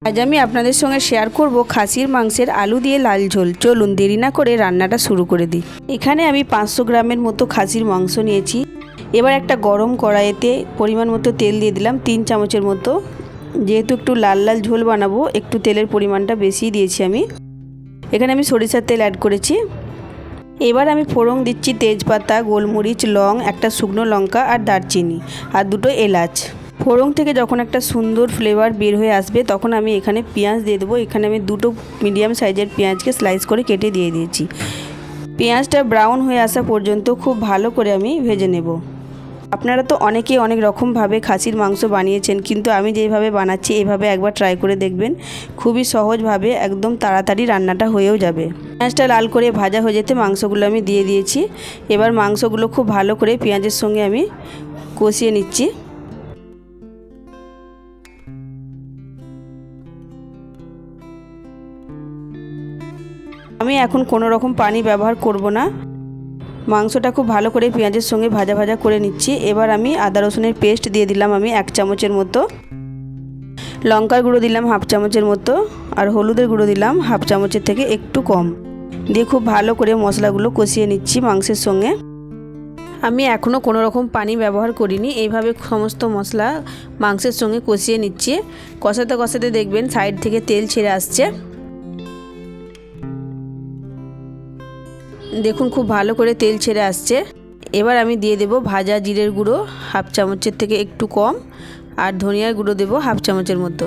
আজ আমি আপনাদের সঙ্গে শেয়ার করব খাসির মাংসের আলু দিয়ে লাল ঝোল। চলুন দেরি না করে রান্নাটা শুরু করে দিই। এখানে আমি 500 গ্রামের মতো খাসির মাংস নিয়েছি। এবার একটা গরম কড়াইতে পরিমাণ মতো তেল দিয়ে দিলাম 3 চামচের মতো। যেহেতু একটু লাল লাল ঝোল বানাবো একটু তেলের পরিমাণটা বেশি দিয়েছি আমি। এখানে আমি সরিষার তেল অ্যাড করেছি। এবার আমি ফোড়ন দিচ্ছি তেজপাতা, গোলমরিচ, লং, একটা শুকনো লঙ্কা আর দারচিনি আর 2টো এলাচ। ফোড়ন থেকে যখন একটা সুন্দর ফ্লেভার বের হয়ে আসবে তখন আমি এখানে পেঁয়াজ দিয়ে দেবো। এখানে আমি 2টো মিডিয়াম সাইজের পেঁয়াজকে স্লাইস করে কেটে দিয়ে দিয়েছি। পেঁয়াজটা ব্রাউন হয়ে আসা পর্যন্ত খুব ভালো করে আমি ভেজে নেব। আপনারা তো অনেকেই অনেক রকমভাবে খাসির মাংস বানিয়েছেন, কিন্তু আমি যেইভাবে বানাচ্ছি এইভাবে একবার ট্রাই করে দেখবেন। খুবই সহজভাবে একদম তাড়াতাড়ি রান্নাটা হয়েও যাবে। পেঁয়াজটা লাল করে ভাজা হয়ে যেতে মাংসগুলো আমি দিয়ে দিয়েছি। এবার মাংসগুলো খুব ভালো করে পেঁয়াজের সঙ্গে আমি কষিয়ে নিচ্ছি। আমি এখন কোনো রকম পানি ব্যবহার করব না। মাংসটা খুব ভালো করে পেঁয়াজের সঙ্গে ভাজা ভাজা করে নিচ্ছি। এবার আমি আদা রসুনের পেস্ট দিয়ে দিলাম আমি 1 চামচের মতো। লঙ্কার গুঁড়ো দিলাম 1/2 চামচের মতো। আর হলুদের গুঁড়ো দিলাম 1/2 চামচের থেকে একটু কম। দিয়ে খুব ভালো করে মশলাগুলো কষিয়ে নিচ্ছি মাংসের সঙ্গে। আমি এখনও কোনো রকম পানি ব্যবহার করিনি। এইভাবে সমস্ত মশলা মাংসের সঙ্গে কষিয়ে নিচ্ছি। কষাতে কষাতে দেখবেন সাইড থেকে তেল ছেড়ে আসছে। দেখুন খুব ভালো করে তেল ছেড়ে আসছে। এবার আমি দিয়ে দেব ভাজা জিরের গুঁড়ো 1/2 চামচের থেকে একটু কম, আর ধনিয়ার গুঁড়ো দেব 1/2 চামচের মতো,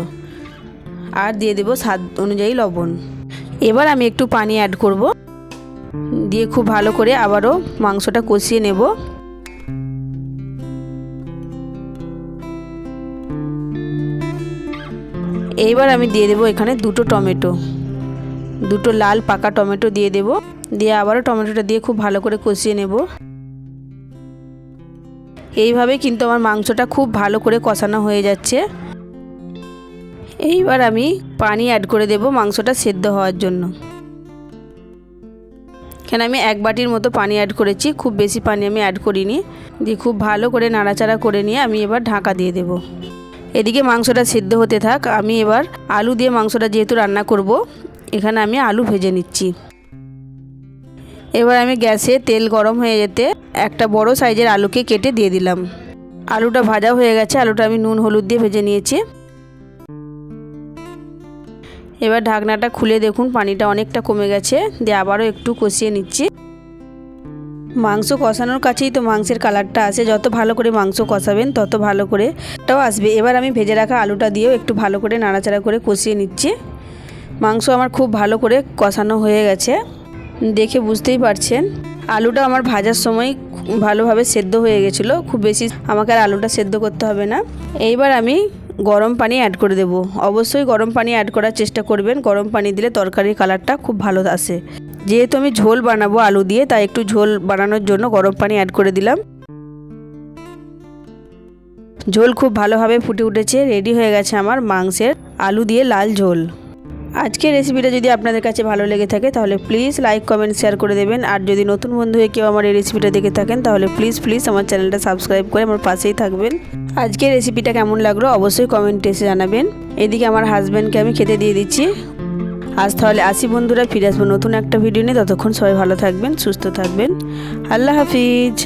আর দিয়ে দেব স্বাদ অনুযায়ী লবণ। এবার আমি একটু পানি অ্যাড করব, দিয়ে খুব ভালো করে আবারও মাংসটা কষিয়ে নেব। এইবার আমি দিয়ে দেব এখানে 2টো টমেটো, 2টো লাল পাকা টমেটো দিয়ে দেব। দিয়ে আবারও টমেটোটা দিয়ে খুব ভালো করে কষিয়ে নেব। এইভাবে কিন্তু আমার মাংসটা খুব ভালো করে কষানো হয়ে যাচ্ছে। এইবার আমি পানি অ্যাড করে দেব মাংসটা সেদ্ধ হওয়ার জন্য। এখানে আমি 1 বাটির মতো পানি অ্যাড করেছি, খুব বেশি পানি আমি অ্যাড করিনি। দিয়ে খুব ভালো করে নাড়াচাড়া করে নিয়ে আমি এবার ঢাকা দিয়ে দেব। এদিকে মাংসটা সেদ্ধ হতে থাক। আমি এবার আলু দিয়ে মাংসটা যেহেতু রান্না করব, এখানে আমি আলু ভেজে নিচ্ছি। এবার আমি গ্যাসে তেল গরম হয়ে যেতে একটা বড় সাইজের আলুকে কেটে দিয়ে দিলাম। আলুটা ভাজা হয়ে গেছে। আলুটা আমি নুন হলুদ দিয়ে ভেজে নিয়েছি। এবার ঢাকনাটা খুলে দেখুন পানিটা অনেকটা কমে গেছে। দিয়ে আবারও একটু কষিয়ে নিচ্ছি। মাংস কষানোর কাছেই তো মাংসের কালারটা আসে। যত ভালো করে মাংস কষাবেন তত ভালো করে এটাও আসবে। এবার আমি ভেজে রাখা আলুটা দিয়েও একটু ভালো করে নাড়াচাড়া করে কষিয়ে নিচ্ছি। মাংস আমার খুব ভালো করে কষানো হয়ে গেছে, দেখে বুঝতেই পারছেন। আলুটা আমার ভাজার সময় ভালোভাবে সেদ্ধ হয়ে গেছিলো। খুব বেশি আমাকে আর আলুটা সেদ্ধ করতে হবে না। এইবার আমি গরম পানি অ্যাড করে দেব। অবশ্যই গরম পানি অ্যাড করার চেষ্টা করবেন। গরম পানি দিলে তরকারির কালারটা খুব ভালো আসে। যেহেতু আমি ঝোল বানাবো আলু দিয়ে, তাই একটু ঝোল বানানোর জন্য গরম পানি অ্যাড করে দিলাম। ঝোল খুব ভালোভাবে ফুটে উঠেছে। রেডি হয়ে গেছে আমার মাংসের আলু দিয়ে লাল ঝোল। আজকের রেসিপিটা যদি আপনাদের কাছে ভালো লেগে থাকে তাহলে প্লিজ লাইক কমেন্ট শেয়ার করে দেবেন। আর যদি নতুন বন্ধু হয়ে কেউ আমার এই রেসিপিটা দেখে থাকেন তাহলে প্লিজ আমার চ্যানেলটা সাবস্ক্রাইব করে আমার পাশেই থাকবেন। আজকের রেসিপিটা কেমন লাগলো অবশ্যই কমেন্টে এসে জানাবেন। এদিকে আমার হাজব্যান্ডকে আমি খেতে দিয়ে দিচ্ছি। আজ তাহলে আসি বন্ধুরা, ফিরে আসবো নতুন একটা ভিডিও নিয়ে। ততক্ষণ সবাই ভালো থাকবেন, সুস্থ থাকবেন। আল্লাহ হাফিজ।